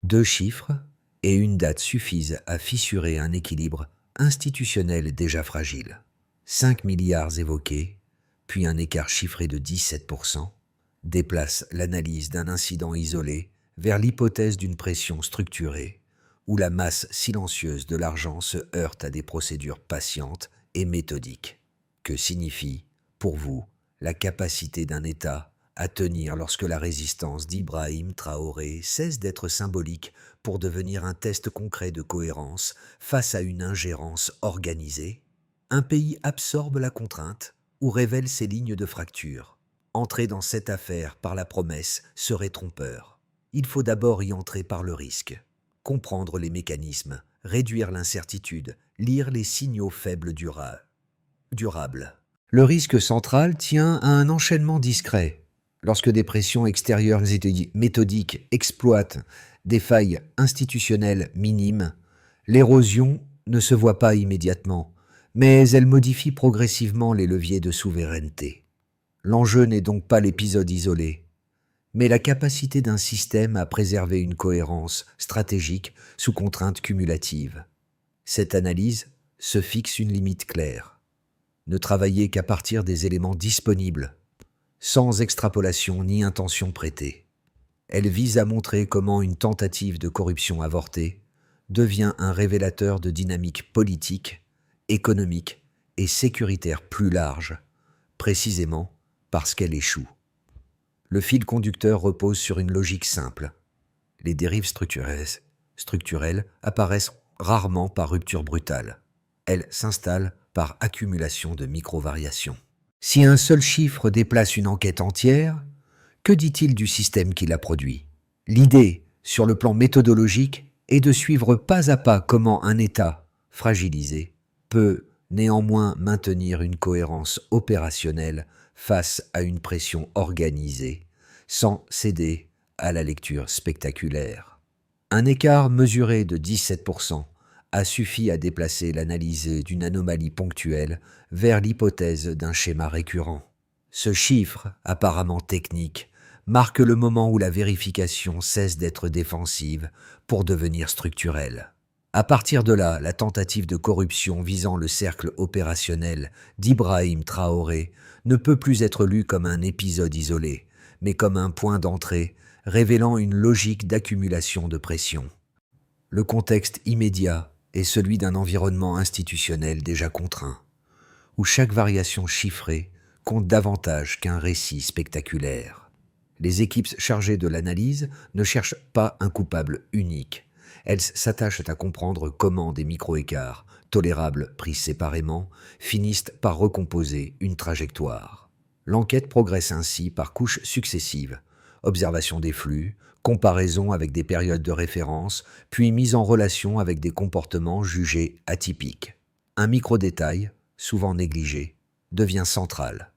2 chiffres et une date suffisent à fissurer un équilibre institutionnel déjà fragile. 5 milliards évoqués, puis un écart chiffré de 17%, déplace l'analyse d'un incident isolé vers l'hypothèse d'une pression structurée, où la masse silencieuse de l'argent se heurte à des procédures patientes et méthodiques. Que signifie, pour vous, la capacité d'un État à tenir lorsque la résistance d'Ibrahim Traoré cesse d'être symbolique pour devenir un test concret de cohérence face à une ingérence organisée? Un pays absorbe la contrainte ou révèle ses lignes de fracture. Entrer dans cette affaire par la promesse serait trompeur. Il faut d'abord y entrer par le risque. Comprendre les mécanismes, réduire l'incertitude, lire les signaux faibles durables. Le risque central tient à un enchaînement discret. Lorsque des pressions extérieures méthodiques exploitent des failles institutionnelles minimes, l'érosion ne se voit pas immédiatement, mais elle modifie progressivement les leviers de souveraineté. L'enjeu n'est donc pas l'épisode isolé, mais la capacité d'un système à préserver une cohérence stratégique sous contraintes cumulatives. Cette analyse se fixe une limite claire. Ne travailler qu'à partir des éléments disponibles, sans extrapolation ni intention prêtée. Elle vise à montrer comment une tentative de corruption avortée devient un révélateur de dynamiques politiques, économiques et sécuritaires plus larges, précisément parce qu'elle échoue. Le fil conducteur repose sur une logique simple. Les dérives structurelles apparaissent rarement par rupture brutale. Elles s'installent par accumulation de micro-variations. Si un seul chiffre déplace une enquête entière, que dit-il du système qui l'a produit? L'idée, sur le plan méthodologique, est de suivre pas à pas comment un État, fragilisé, peut néanmoins maintenir une cohérence opérationnelle face à une pression organisée, sans céder à la lecture spectaculaire. Un écart mesuré de 17% a suffi à déplacer l'analyse d'une anomalie ponctuelle vers l'hypothèse d'un schéma récurrent. Ce chiffre, apparemment technique, marque le moment où la vérification cesse d'être défensive pour devenir structurelle. À partir de là, la tentative de corruption visant le cercle opérationnel d'Ibrahim Traoré ne peut plus être lue comme un épisode isolé, mais comme un point d'entrée révélant une logique d'accumulation de pression. Le contexte immédiat est celui d'un environnement institutionnel déjà contraint, où chaque variation chiffrée compte davantage qu'un récit spectaculaire. Les équipes chargées de l'analyse ne cherchent pas un coupable unique. Elles s'attachent à comprendre comment des micro-écarts, tolérables pris séparément, finissent par recomposer une trajectoire. L'enquête progresse ainsi par couches successives: observation des flux, comparaison avec des périodes de référence, puis mise en relation avec des comportements jugés atypiques. Un micro-détail, souvent négligé, devient central.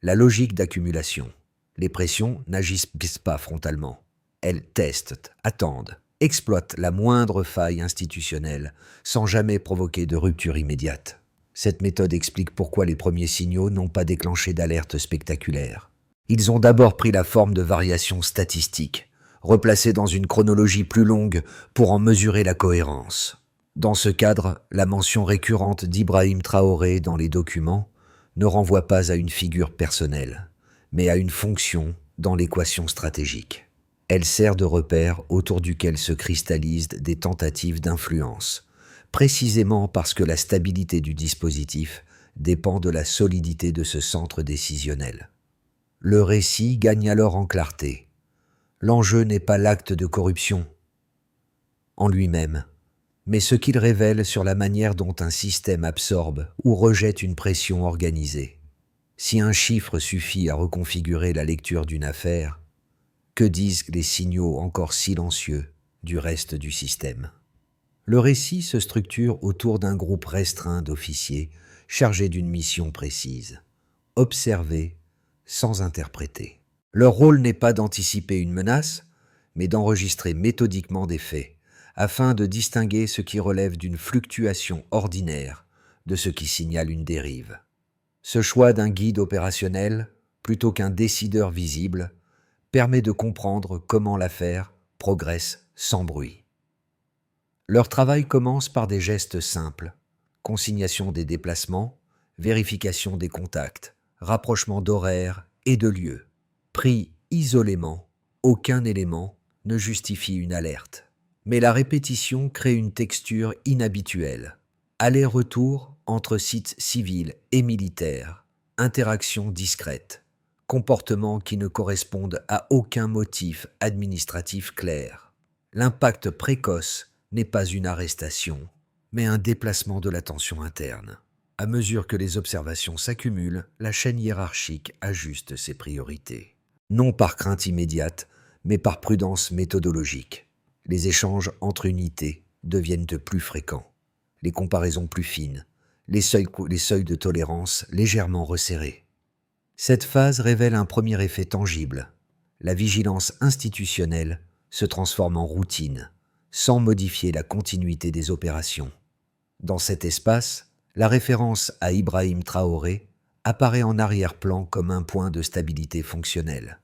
La logique d'accumulation. Les pressions n'agissent pas frontalement. Elles testent, attendent, exploitent la moindre faille institutionnelle sans jamais provoquer de rupture immédiate. Cette méthode explique pourquoi les premiers signaux n'ont pas déclenché d'alerte spectaculaire. Ils ont d'abord pris la forme de variations statistiques, replacées dans une chronologie plus longue pour en mesurer la cohérence. Dans ce cadre, la mention récurrente d'Ibrahim Traoré dans les documents ne renvoie pas à une figure personnelle, mais à une fonction dans l'équation stratégique. Elle sert de repère autour duquel se cristallisent des tentatives d'influence, précisément parce que la stabilité du dispositif dépend de la solidité de ce centre décisionnel. Le récit gagne alors en clarté. L'enjeu n'est pas l'acte de corruption en lui-même, mais ce qu'il révèle sur la manière dont un système absorbe ou rejette une pression organisée. Si un chiffre suffit à reconfigurer la lecture d'une affaire, que disent les signaux encore silencieux du reste du système? Le récit se structure autour d'un groupe restreint d'officiers chargés d'une mission précise: observer sans interpréter. Leur rôle n'est pas d'anticiper une menace, mais d'enregistrer méthodiquement des faits, afin de distinguer ce qui relève d'une fluctuation ordinaire de ce qui signale une dérive. Ce choix d'un guide opérationnel, plutôt qu'un décideur visible, permet de comprendre comment l'affaire progresse sans bruit. Leur travail commence par des gestes simples: consignation des déplacements, vérification des contacts, rapprochement d'horaires et de lieux. Pris isolément, aucun élément ne justifie une alerte. Mais la répétition crée une texture inhabituelle. Aller-retour entre sites civils et militaires, interactions discrètes, comportements qui ne correspondent à aucun motif administratif clair. L'impact précoce n'est pas une arrestation, mais un déplacement de l'attention interne. À mesure que les observations s'accumulent, la chaîne hiérarchique ajuste ses priorités. Non par crainte immédiate, mais par prudence méthodologique. Les échanges entre unités deviennent de plus fréquents, les comparaisons plus fines, les seuils de tolérance légèrement resserrés. Cette phase révèle un premier effet tangible. La vigilance institutionnelle se transforme en routine, sans modifier la continuité des opérations. Dans cet espace, la référence à Ibrahim Traoré apparaît en arrière-plan comme un point de stabilité fonctionnelle.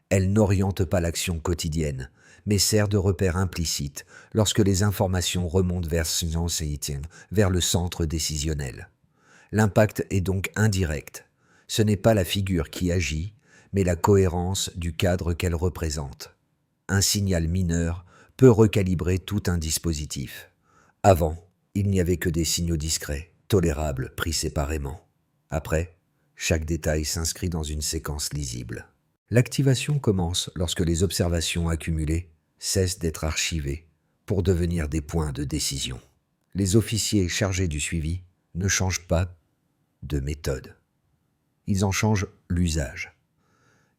Elle n'oriente pas l'action quotidienne, mais sert de repère implicite lorsque les informations remontent vers le centre décisionnel. L'impact est donc indirect. Ce n'est pas la figure qui agit, mais la cohérence du cadre qu'elle représente. Un signal mineur peut recalibrer tout un dispositif. Avant, il n'y avait que des signaux discrets, tolérables, pris séparément. Après, chaque détail s'inscrit dans une séquence lisible. L'activation commence lorsque les observations accumulées cessent d'être archivées pour devenir des points de décision. Les officiers chargés du suivi ne changent pas de méthode. Ils en changent l'usage.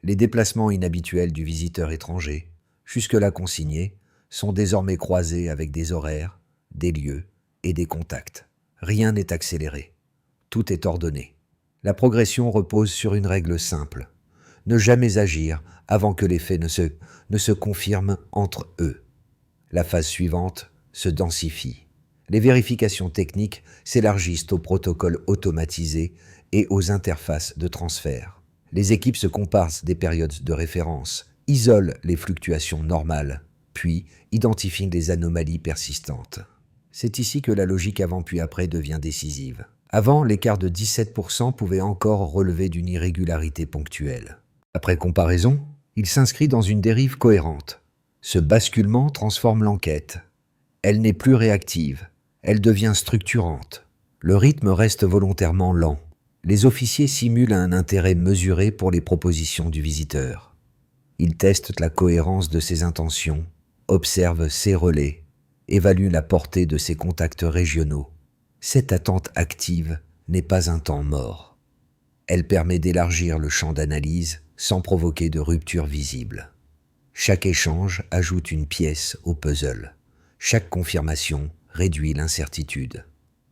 Les déplacements inhabituels du visiteur étranger, jusque-là consignés, sont désormais croisés avec des horaires, des lieux et des contacts. Rien n'est accéléré. Tout est ordonné. La progression repose sur une règle simple: ne jamais agir avant que les faits ne se confirment entre eux. La phase suivante se densifie. Les vérifications techniques s'élargissent aux protocoles automatisés et aux interfaces de transfert. Les équipes se comparent des périodes de référence, isolent les fluctuations normales, puis identifient les anomalies persistantes. C'est ici que la logique avant puis après devient décisive. Avant, l'écart de 17% pouvait encore relever d'une irrégularité ponctuelle. Après comparaison, il s'inscrit dans une dérive cohérente. Ce basculement transforme l'enquête. Elle n'est plus réactive, elle devient structurante. Le rythme reste volontairement lent. Les officiers simulent un intérêt mesuré pour les propositions du visiteur. Ils testent la cohérence de ses intentions, observent ses relais, évaluent la portée de ses contacts régionaux. Cette attente active n'est pas un temps mort. Elle permet d'élargir le champ d'analyse sans provoquer de rupture visible. Chaque échange ajoute une pièce au puzzle. Chaque confirmation réduit l'incertitude.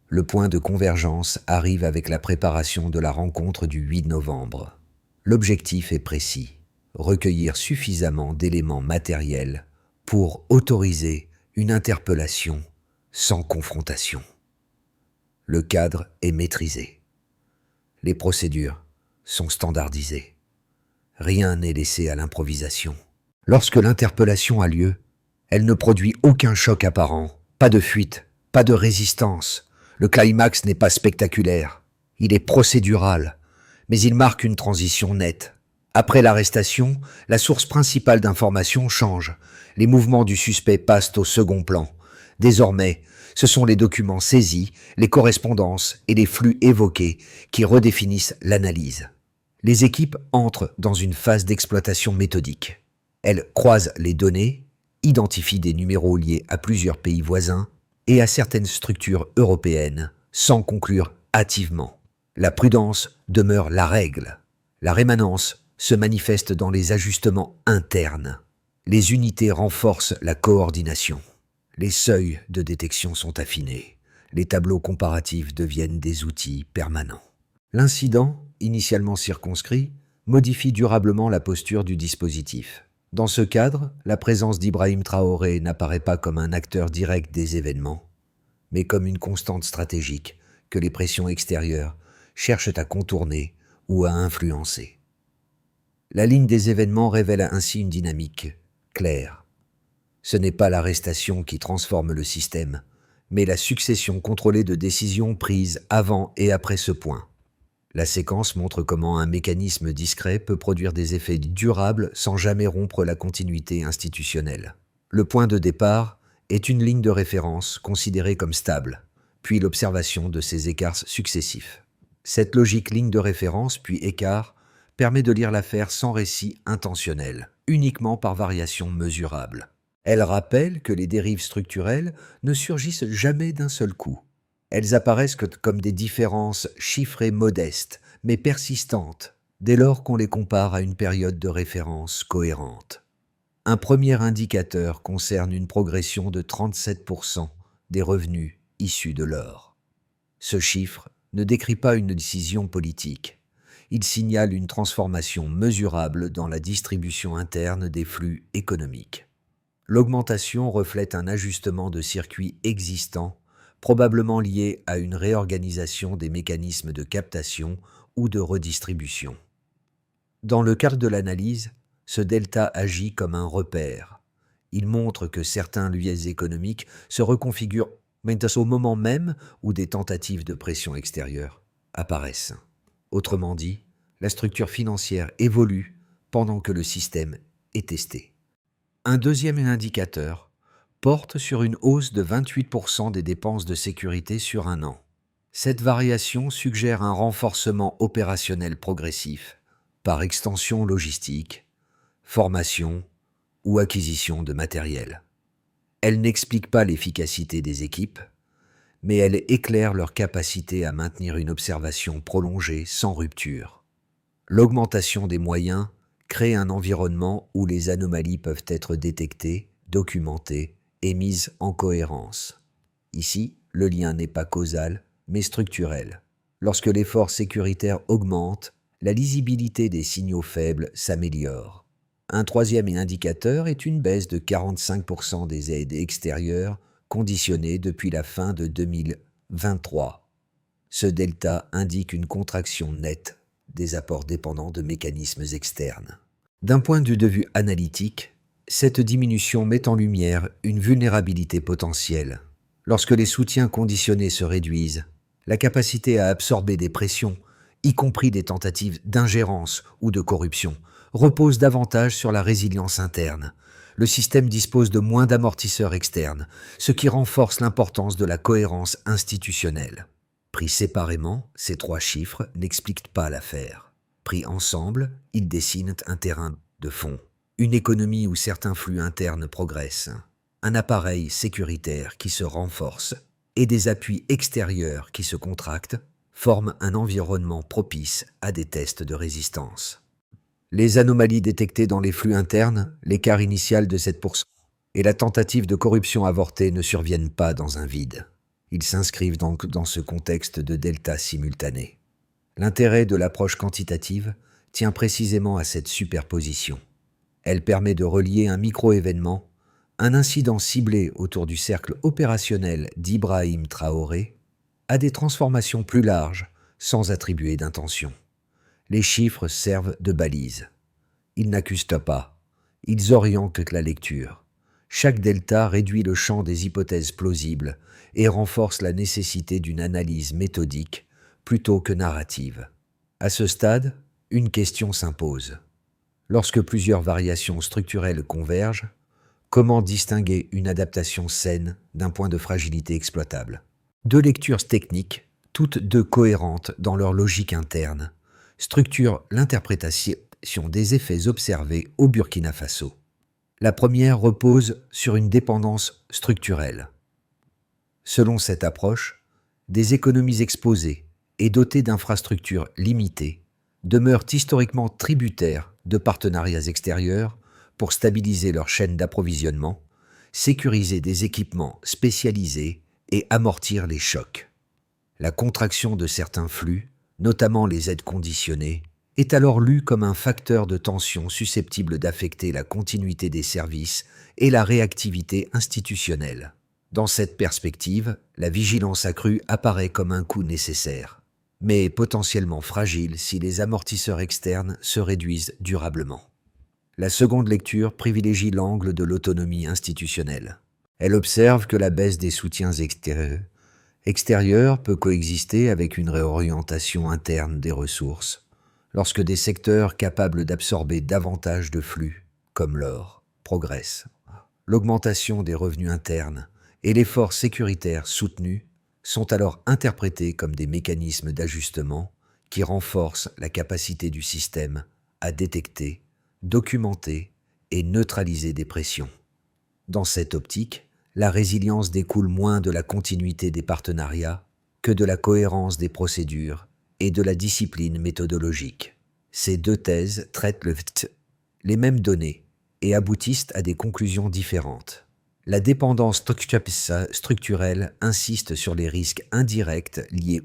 Le point de convergence arrive avec la préparation de la rencontre du 8 novembre. L'objectif est précis: recueillir suffisamment d'éléments matériels pour autoriser une interpellation sans confrontation. Le cadre est maîtrisé. Les procédures sont standardisées. Rien n'est laissé à l'improvisation. Lorsque l'interpellation a lieu, elle ne produit aucun choc apparent, pas de fuite, pas de résistance. Le climax n'est pas spectaculaire, il est procédural, mais il marque une transition nette. Après l'arrestation, la source principale d'information change. Les mouvements du suspect passent au second plan. Désormais, ce sont les documents saisis, les correspondances et les flux évoqués qui redéfinissent l'analyse. Les équipes entrent dans une phase d'exploitation méthodique. Elles croisent les données, identifient des numéros liés à plusieurs pays voisins et à certaines structures européennes, sans conclure hâtivement. La prudence demeure la règle. La rémanence se manifeste dans les ajustements internes. Les unités renforcent la coordination. Les seuils de détection sont affinés. Les tableaux comparatifs deviennent des outils permanents. L'incident, initialement circonscrit, modifie durablement la posture du dispositif. Dans ce cadre, la présence d'Ibrahim Traoré n'apparaît pas comme un acteur direct des événements, mais comme une constante stratégique que les pressions extérieures cherchent à contourner ou à influencer. La ligne des événements révèle ainsi une dynamique claire. Ce n'est pas l'arrestation qui transforme le système, mais la succession contrôlée de décisions prises avant et après ce point. La séquence montre comment un mécanisme discret peut produire des effets durables sans jamais rompre la continuité institutionnelle. Le point de départ est une ligne de référence considérée comme stable, puis l'observation de ces écarts successifs. Cette logique ligne de référence puis écart permet de lire l'affaire sans récit intentionnel, uniquement par variation mesurable. Elle rappelle que les dérives structurelles ne surgissent jamais d'un seul coup. Elles apparaissent comme des différences chiffrées modestes, mais persistantes, dès lors qu'on les compare à une période de référence cohérente. Un premier indicateur concerne une progression de 37% des revenus issus de l'or. Ce chiffre ne décrit pas une décision politique. Il signale une transformation mesurable dans la distribution interne des flux économiques. L'augmentation reflète un ajustement de circuits existants, probablement lié à une réorganisation des mécanismes de captation ou de redistribution. Dans le cadre de l'analyse, ce delta agit comme un repère. Il montre que certains leviers économiques se reconfigurent au moment même où des tentatives de pression extérieure apparaissent. Autrement dit, la structure financière évolue pendant que le système est testé. Un deuxième indicateur porte sur une hausse de 28% des dépenses de sécurité sur un an. Cette variation suggère un renforcement opérationnel progressif, par extension logistique, formation ou acquisition de matériel. Elle n'explique pas l'efficacité des équipes, mais elle éclaire leur capacité à maintenir une observation prolongée sans rupture. L'augmentation des moyens crée un environnement où les anomalies peuvent être détectées, documentées et mises en cohérence. Ici, le lien n'est pas causal, mais structurel. Lorsque l'effort sécuritaire augmente, la lisibilité des signaux faibles s'améliore. Un troisième indicateur est une baisse de 45% des aides extérieures conditionnées depuis la fin de 2023. Ce delta indique une contraction nette des apports dépendants de mécanismes externes. D'un point de vue analytique, cette diminution met en lumière une vulnérabilité potentielle. Lorsque les soutiens conditionnés se réduisent, la capacité à absorber des pressions, y compris des tentatives d'ingérence ou de corruption, repose davantage sur la résilience interne. Le système dispose de moins d'amortisseurs externes, ce qui renforce l'importance de la cohérence institutionnelle. Pris séparément, ces trois chiffres n'expliquent pas l'affaire. Pris ensemble, ils dessinent un terrain de fond. Une économie où certains flux internes progressent, un appareil sécuritaire qui se renforce et des appuis extérieurs qui se contractent forment un environnement propice à des tests de résistance. Les anomalies détectées dans les flux internes, l'écart initial de 7% et la tentative de corruption avortée ne surviennent pas dans un vide. Ils s'inscrivent donc dans ce contexte de delta simultané. L'intérêt de l'approche quantitative tient précisément à cette superposition. Elle permet de relier un micro-événement, un incident ciblé autour du cercle opérationnel d'Ibrahim Traoré, à des transformations plus larges sans attribuer d'intention. Les chiffres servent de balise. Ils n'accusent pas, ils orientent la lecture. Chaque delta réduit le champ des hypothèses plausibles et renforce la nécessité d'une analyse méthodique plutôt que narrative. À ce stade, une question s'impose. Lorsque plusieurs variations structurelles convergent, comment distinguer une adaptation saine d'un point de fragilité exploitable? Deux lectures techniques, toutes deux cohérentes dans leur logique interne, structurent l'interprétation des effets observés au Burkina Faso. La première repose sur une dépendance structurelle. Selon cette approche, des économies exposées et dotées d'infrastructures limitées demeurent historiquement tributaires de partenariats extérieurs pour stabiliser leur chaîne d'approvisionnement, sécuriser des équipements spécialisés et amortir les chocs. La contraction de certains flux, notamment les aides conditionnées, est alors lue comme un facteur de tension susceptible d'affecter la continuité des services et la réactivité institutionnelle. Dans cette perspective, la vigilance accrue apparaît comme un coût nécessaire, mais potentiellement fragile si les amortisseurs externes se réduisent durablement. La seconde lecture privilégie l'angle de l'autonomie institutionnelle. Elle observe que la baisse des soutiens extérieurs peut coexister avec une réorientation interne des ressources, lorsque des secteurs capables d'absorber davantage de flux, comme l'or, progressent. L'augmentation des revenus internes et l'effort sécuritaire soutenu sont alors interprétés comme des mécanismes d'ajustement qui renforcent la capacité du système à détecter, documenter et neutraliser des pressions. Dans cette optique, la résilience découle moins de la continuité des partenariats que de la cohérence des procédures et de la discipline méthodologique. Ces deux thèses traitent les mêmes données et aboutissent à des conclusions différentes. La dépendance structurelle insiste sur les risques indirects liés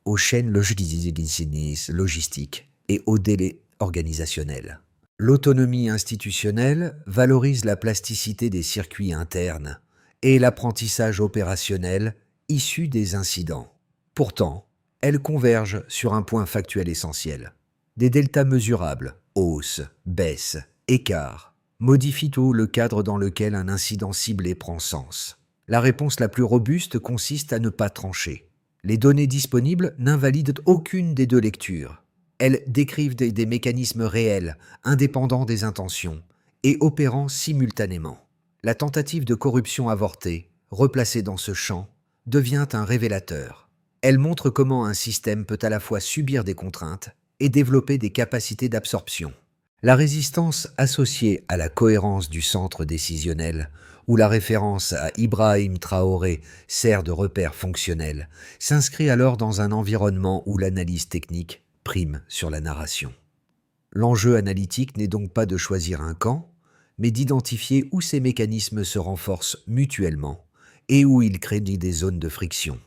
aux chaînes logistiques et aux délais organisationnels. L'autonomie institutionnelle valorise la plasticité des circuits internes et l'apprentissage opérationnel issu des incidents. Pourtant, elles convergent sur un point factuel essentiel. Des deltas mesurables, hausse, baisse, écart, modifient tout le cadre dans lequel un incident ciblé prend sens. La réponse la plus robuste consiste à ne pas trancher. Les données disponibles n'invalident aucune des deux lectures. Elles décrivent des mécanismes réels, indépendants des intentions, et opérant simultanément. La tentative de corruption avortée, replacée dans ce champ, devient un révélateur. Elle montre comment un système peut à la fois subir des contraintes et développer des capacités d'absorption. La résistance associée à la cohérence du centre décisionnel, où la référence à Ibrahim Traoré sert de repère fonctionnel, s'inscrit alors dans un environnement où l'analyse technique prime sur la narration. L'enjeu analytique n'est donc pas de choisir un camp, mais d'identifier où ces mécanismes se renforcent mutuellement et où ils créent des zones de friction.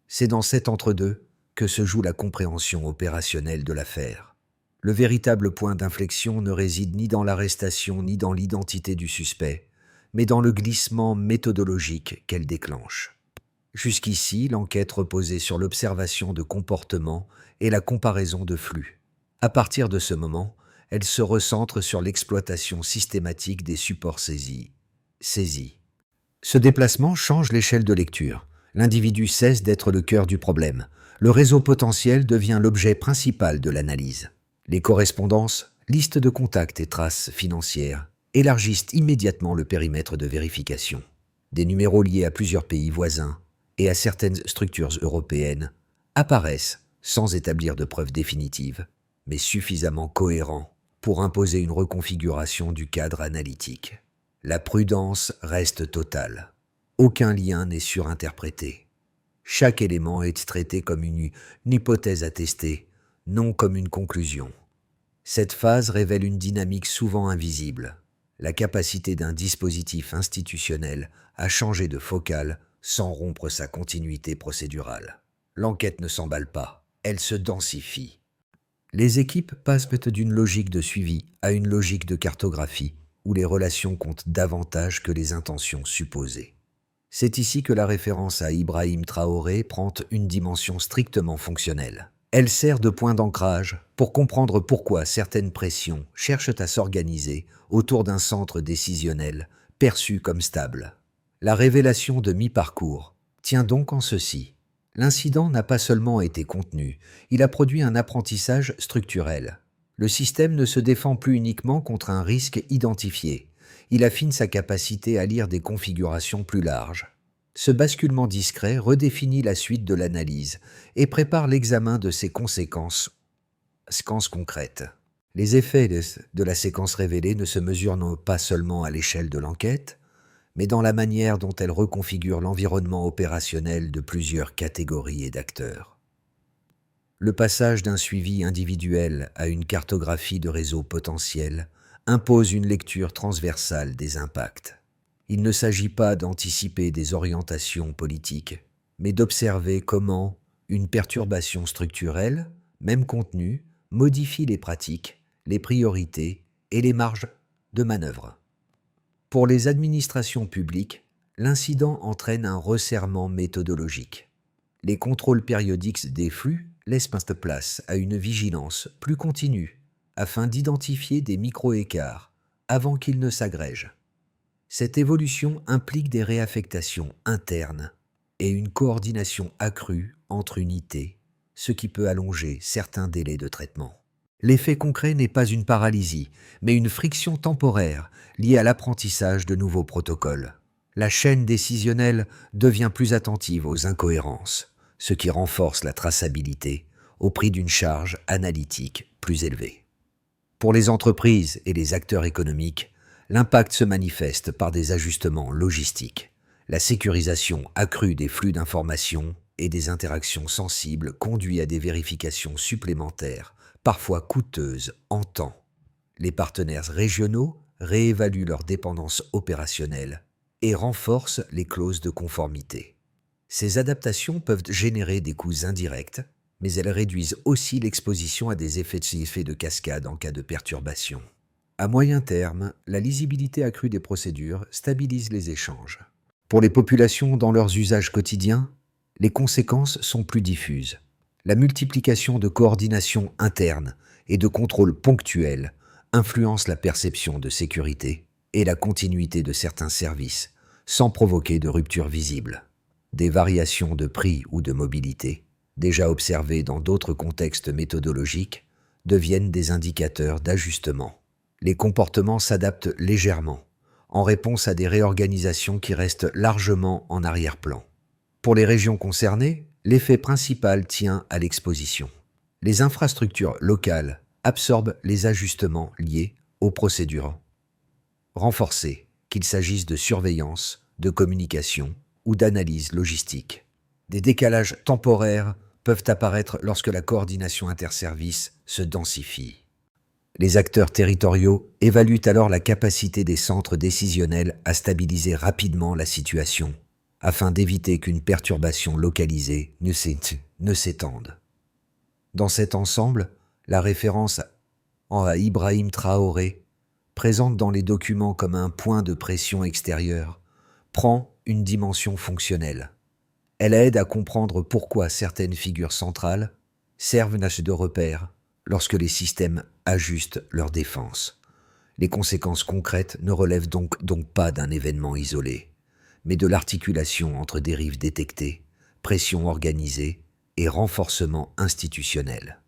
C'est dans cet entre-deux que se joue la compréhension opérationnelle de l'affaire. Le véritable point d'inflexion ne réside ni dans l'arrestation ni dans l'identité du suspect, mais dans le glissement méthodologique qu'elle déclenche. Jusqu'ici, l'enquête reposait sur l'observation de comportements et la comparaison de flux. À partir de ce moment, elle se recentre sur l'exploitation systématique des supports saisis. Ce déplacement change l'échelle de lecture. L'individu cesse d'être le cœur du problème. Le réseau potentiel devient l'objet principal de l'analyse. Les correspondances, listes de contacts et traces financières élargissent immédiatement le périmètre de vérification. Des numéros liés à plusieurs pays voisins et à certaines structures européennes apparaissent sans établir de preuves définitives, mais suffisamment cohérents pour imposer une reconfiguration du cadre analytique. La prudence reste totale. Aucun lien n'est surinterprété. Chaque élément est traité comme une hypothèse à tester, non comme une conclusion. Cette phase révèle une dynamique souvent invisible, la capacité d'un dispositif institutionnel à changer de focale sans rompre sa continuité procédurale. L'enquête ne s'emballe pas, elle se densifie. Les équipes passent d'une logique de suivi à une logique de cartographie, où les relations comptent davantage que les intentions supposées. C'est ici que la référence à Ibrahim Traoré prend une dimension strictement fonctionnelle. Elle sert de point d'ancrage pour comprendre pourquoi certaines pressions cherchent à s'organiser autour d'un centre décisionnel perçu comme stable. La révélation de mi-parcours tient donc en ceci. L'incident n'a pas seulement été contenu, il a produit un apprentissage structurel. Le système ne se défend plus uniquement contre un risque identifié, il affine sa capacité à lire des configurations plus larges. Ce basculement discret redéfinit la suite de l'analyse et prépare l'examen de ses conséquences concrètes. Les effets de la séquence révélée ne se mesurent pas seulement à l'échelle de l'enquête, mais dans la manière dont elle reconfigure l'environnement opérationnel de plusieurs catégories et d'acteurs. Le passage d'un suivi individuel à une cartographie de réseaux potentiels impose une lecture transversale des impacts. Il ne s'agit pas d'anticiper des orientations politiques, mais d'observer comment une perturbation structurelle, même contenue, modifie les pratiques, les priorités et les marges de manœuvre. Pour les administrations publiques, l'incident entraîne un resserrement méthodologique. Les contrôles périodiques des flux laissent place à une vigilance plus continue afin d'identifier des micro-écarts, avant qu'ils ne s'agrègent. Cette évolution implique des réaffectations internes et une coordination accrue entre unités, ce qui peut allonger certains délais de traitement. L'effet concret n'est pas une paralysie, mais une friction temporaire liée à l'apprentissage de nouveaux protocoles. La chaîne décisionnelle devient plus attentive aux incohérences, ce qui renforce la traçabilité au prix d'une charge analytique plus élevée. Pour les entreprises et les acteurs économiques, l'impact se manifeste par des ajustements logistiques. La sécurisation accrue des flux d'informations et des interactions sensibles conduit à des vérifications supplémentaires, parfois coûteuses en temps. Les partenaires régionaux réévaluent leur dépendance opérationnelle et renforcent les clauses de conformité. Ces adaptations peuvent générer des coûts indirects, mais elles réduisent aussi l'exposition à des effets de cascade en cas de perturbation. À moyen terme, la lisibilité accrue des procédures stabilise les échanges. Pour les populations dans leurs usages quotidiens, les conséquences sont plus diffuses. La multiplication de coordination interne et de contrôles ponctuels influence la perception de sécurité et la continuité de certains services, sans provoquer de rupture visible. Des variations de prix ou de mobilité, déjà observées dans d'autres contextes méthodologiques, deviennent des indicateurs d'ajustement. Les comportements s'adaptent légèrement, en réponse à des réorganisations qui restent largement en arrière-plan. Pour les régions concernées, l'effet principal tient à l'exposition. Les infrastructures locales absorbent les ajustements liés aux procédures renforcées, qu'il s'agisse de surveillance, de communication ou d'analyse logistique. Des décalages temporaires peuvent apparaître lorsque la coordination interservices se densifie. Les acteurs territoriaux évaluent alors la capacité des centres décisionnels à stabiliser rapidement la situation, afin d'éviter qu'une perturbation localisée ne s'étende. Dans cet ensemble, la référence à Ibrahim Traoré, présente dans les documents comme un point de pression extérieure, prend une dimension fonctionnelle. Elle aide à comprendre pourquoi certaines figures centrales servent de repère lorsque les systèmes ajustent leur défense. Les conséquences concrètes ne relèvent donc pas d'un événement isolé, mais de l'articulation entre dérives détectées, pression organisée et renforcement institutionnel.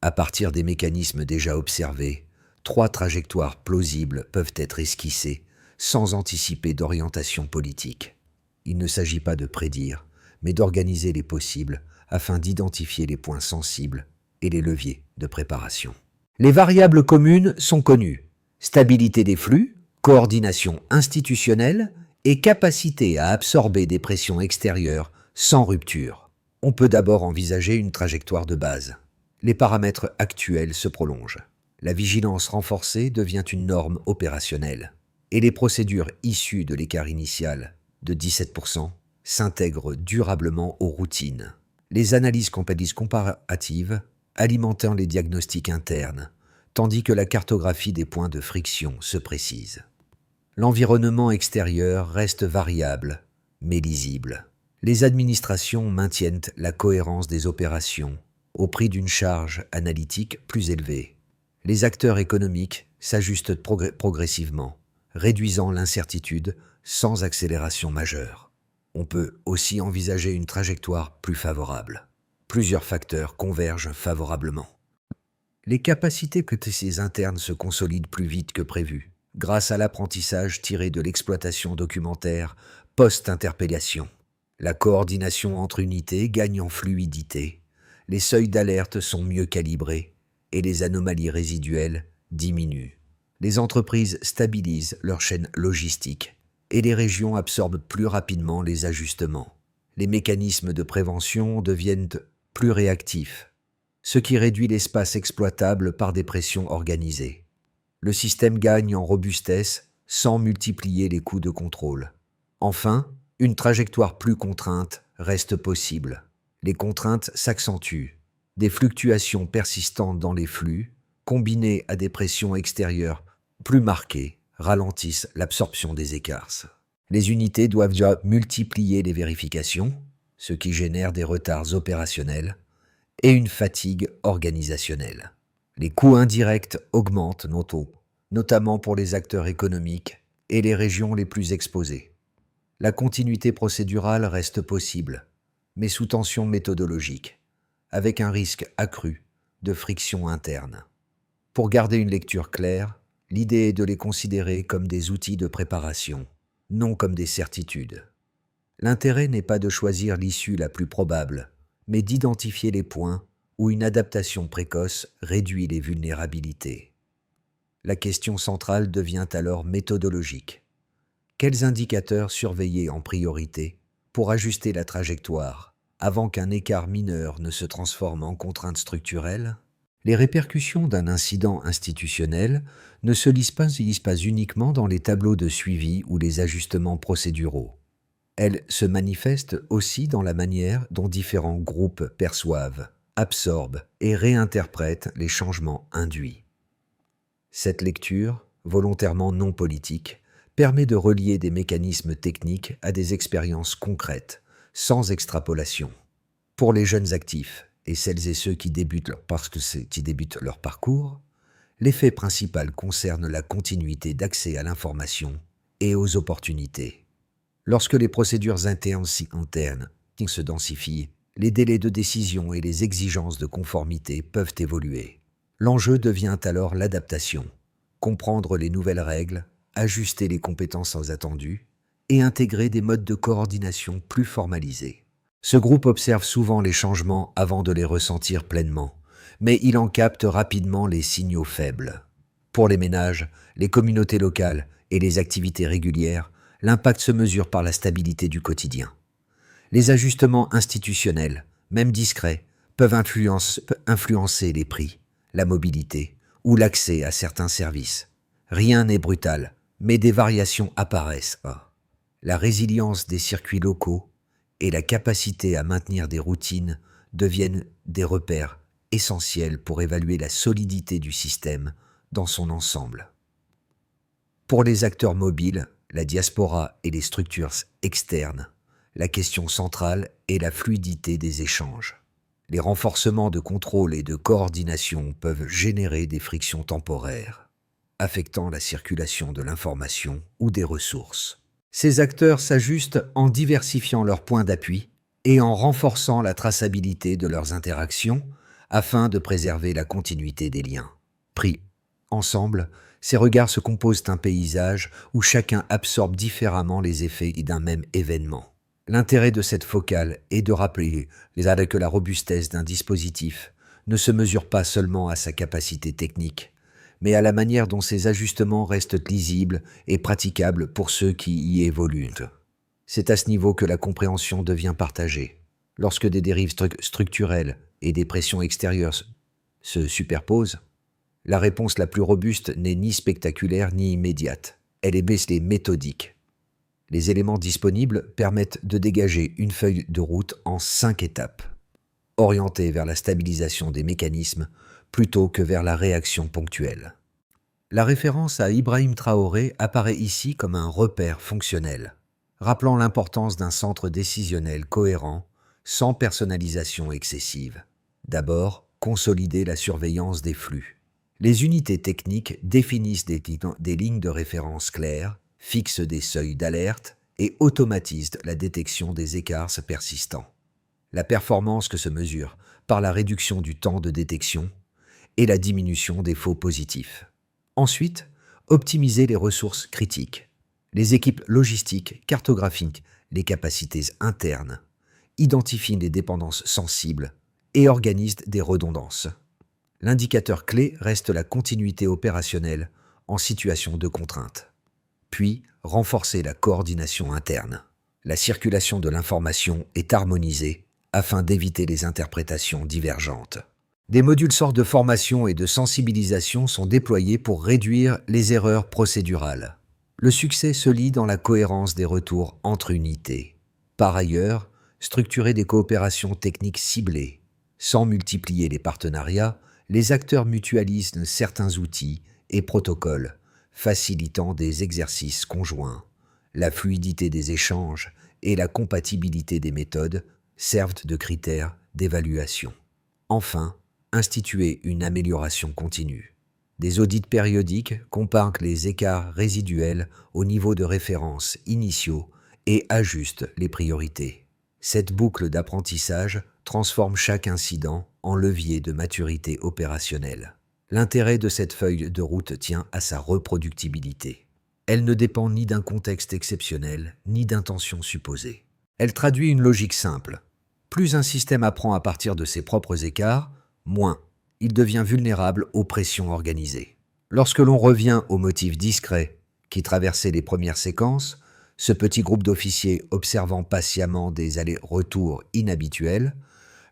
À partir des mécanismes déjà observés, 3 trajectoires plausibles peuvent être esquissées sans anticiper d'orientation politique. Il ne s'agit pas de prédire, mais d'organiser les possibles afin d'identifier les points sensibles et les leviers de préparation. Les variables communes sont connues: stabilité des flux, coordination institutionnelle et capacité à absorber des pressions extérieures sans rupture. On peut d'abord envisager une trajectoire de base. Les paramètres actuels se prolongent. La vigilance renforcée devient une norme opérationnelle et les procédures issues de l'écart initial de 17% s'intègrent durablement aux routines. Les analyses comparatives alimentant les diagnostics internes, tandis que la cartographie des points de friction se précise. L'environnement extérieur reste variable, mais lisible. Les administrations maintiennent la cohérence des opérations au prix d'une charge analytique plus élevée. Les acteurs économiques s'ajustent progressivement, réduisant l'incertitude sans accélération majeure. On peut aussi envisager une trajectoire plus favorable. Plusieurs facteurs convergent favorablement. Les capacités QTC internes se consolident plus vite que prévu, grâce à l'apprentissage tiré de l'exploitation documentaire post-interpellation. La coordination entre unités gagne en fluidité, les seuils d'alerte sont mieux calibrés et les anomalies résiduelles diminuent. Les entreprises stabilisent leur chaîne logistique et les régions absorbent plus rapidement les ajustements. Les mécanismes de prévention deviennent plus réactifs, ce qui réduit l'espace exploitable par des pressions organisées. Le système gagne en robustesse sans multiplier les coûts de contrôle. Enfin, une trajectoire plus contrainte reste possible. Les contraintes s'accentuent. Des fluctuations persistantes dans les flux, combinées à des pressions extérieures plus marquées, ralentissent l'absorption des écarts. Les unités doivent déjà multiplier les vérifications, ce qui génère des retards opérationnels et une fatigue organisationnelle. Les coûts indirects augmentent notamment pour les acteurs économiques et les régions les plus exposées. La continuité procédurale reste possible, mais sous tension méthodologique, avec un risque accru de friction interne. Pour garder une lecture claire, l'idée est de les considérer comme des outils de préparation, non comme des certitudes. L'intérêt n'est pas de choisir l'issue la plus probable, mais d'identifier les points où une adaptation précoce réduit les vulnérabilités. La question centrale devient alors méthodologique. Quels indicateurs surveiller en priorité pour ajuster la trajectoire avant qu'un écart mineur ne se transforme en contrainte structurelle? Les répercussions d'un incident institutionnel ne se lisent pas uniquement dans les tableaux de suivi ou les ajustements procéduraux. Elles se manifestent aussi dans la manière dont différents groupes perçoivent, absorbent et réinterprètent les changements induits. Cette lecture, volontairement non politique, permet de relier des mécanismes techniques à des expériences concrètes, sans extrapolation. Pour les jeunes actifs et celles et ceux qui débutent leur parcours, l'effet principal concerne la continuité d'accès à l'information et aux opportunités. Lorsque les procédures internes se densifient, les délais de décision et les exigences de conformité peuvent évoluer. L'enjeu devient alors l'adaptation, comprendre les nouvelles règles, ajuster les compétences attendues et intégrer des modes de coordination plus formalisés. Ce groupe observe souvent les changements avant de les ressentir pleinement, mais il en capte rapidement les signaux faibles. Pour les ménages, les communautés locales et les activités régulières, l'impact se mesure par la stabilité du quotidien. Les ajustements institutionnels, même discrets, peuvent influencer les prix, la mobilité ou l'accès à certains services. Rien n'est brutal, mais des variations apparaissent. La résilience des circuits locaux et la capacité à maintenir des routines deviennent des repères essentiels pour évaluer la solidité du système dans son ensemble. Pour les acteurs mobiles, la diaspora et les structures externes, la question centrale est la fluidité des échanges. Les renforcements de contrôle et de coordination peuvent générer des frictions temporaires, affectant la circulation de l'information ou des ressources. Ces acteurs s'ajustent en diversifiant leurs points d'appui et en renforçant la traçabilité de leurs interactions afin de préserver la continuité des liens. Pris ensemble, ces regards se composent d'un paysage où chacun absorbe différemment les effets d'un même événement. L'intérêt de cette focale est de rappeler que la robustesse d'un dispositif ne se mesure pas seulement à sa capacité technique, mais à la manière dont ces ajustements restent lisibles et praticables pour ceux qui y évoluent. C'est à ce niveau que la compréhension devient partagée. Lorsque des dérives structurelles et des pressions extérieures se superposent, la réponse la plus robuste n'est ni spectaculaire ni immédiate. Elle est méthodique. Les éléments disponibles permettent de dégager une feuille de route en 5 étapes, orientée vers la stabilisation des mécanismes plutôt que vers la réaction ponctuelle. La référence à Ibrahim Traoré apparaît ici comme un repère fonctionnel, rappelant l'importance d'un centre décisionnel cohérent, sans personnalisation excessive. D'abord, consolider la surveillance des flux. Les unités techniques définissent des lignes de référence claires, fixent des seuils d'alerte et automatisent la détection des écarts persistants. La performance que se mesure par la réduction du temps de détection et la diminution des faux positifs. Ensuite, optimiser les ressources critiques. Les équipes logistiques cartographient les capacités internes, identifient les dépendances sensibles et organisent des redondances. L'indicateur clé reste la continuité opérationnelle en situation de contrainte. Puis, renforcer la coordination interne. La circulation de l'information est harmonisée afin d'éviter les interprétations divergentes. Des modules sortes de formation et de sensibilisation sont déployés pour réduire les erreurs procédurales. Le succès se lie dans la cohérence des retours entre unités. Par ailleurs, structurer des coopérations techniques ciblées. Sans multiplier les partenariats, les acteurs mutualisent certains outils et protocoles, facilitant des exercices conjoints. La fluidité des échanges et la compatibilité des méthodes servent de critères d'évaluation. Enfin, instituer une amélioration continue. Des audits périodiques comparent les écarts résiduels au niveau de référence initiaux et ajustent les priorités. Cette boucle d'apprentissage transforme chaque incident en levier de maturité opérationnelle. L'intérêt de cette feuille de route tient à sa reproductibilité. Elle ne dépend ni d'un contexte exceptionnel, ni d'intentions supposées. Elle traduit une logique simple. Plus un système apprend à partir de ses propres écarts, moins il devient vulnérable aux pressions organisées. Lorsque l'on revient aux motifs discrets qui traversaient les premières séquences, ce petit groupe d'officiers observant patiemment des allers-retours inhabituels,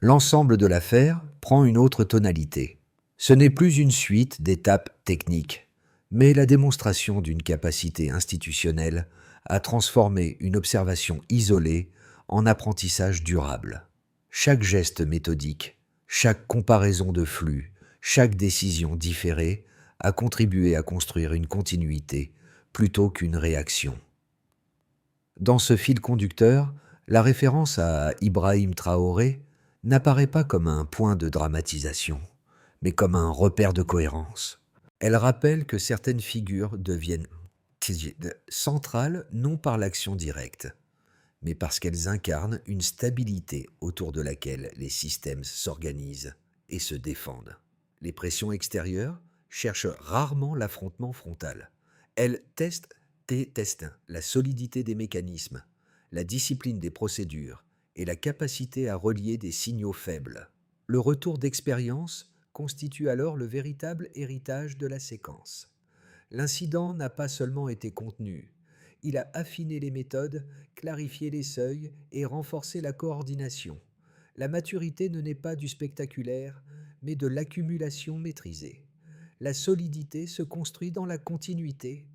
l'ensemble de l'affaire prend une autre tonalité. Ce n'est plus une suite d'étapes techniques, mais la démonstration d'une capacité institutionnelle à transformer une observation isolée en apprentissage durable. Chaque geste méthodique, chaque comparaison de flux, chaque décision différée a contribué à construire une continuité plutôt qu'une réaction. Dans ce fil conducteur, la référence à Ibrahim Traoré n'apparaît pas comme un point de dramatisation, mais comme un repère de cohérence. Elle rappelle que certaines figures deviennent centrales non par l'action directe, mais parce qu'elles incarnent une stabilité autour de laquelle les systèmes s'organisent et se défendent. Les pressions extérieures cherchent rarement l'affrontement frontal. Elles testent la solidité des mécanismes, la discipline des procédures et la capacité à relier des signaux faibles. Le retour d'expérience constitue alors le véritable héritage de la séquence. L'incident n'a pas seulement été contenu, il a affiné les méthodes, clarifié les seuils et renforcé la coordination. La maturité ne naît pas du spectaculaire, mais de l'accumulation maîtrisée. La solidité se construit dans la continuité,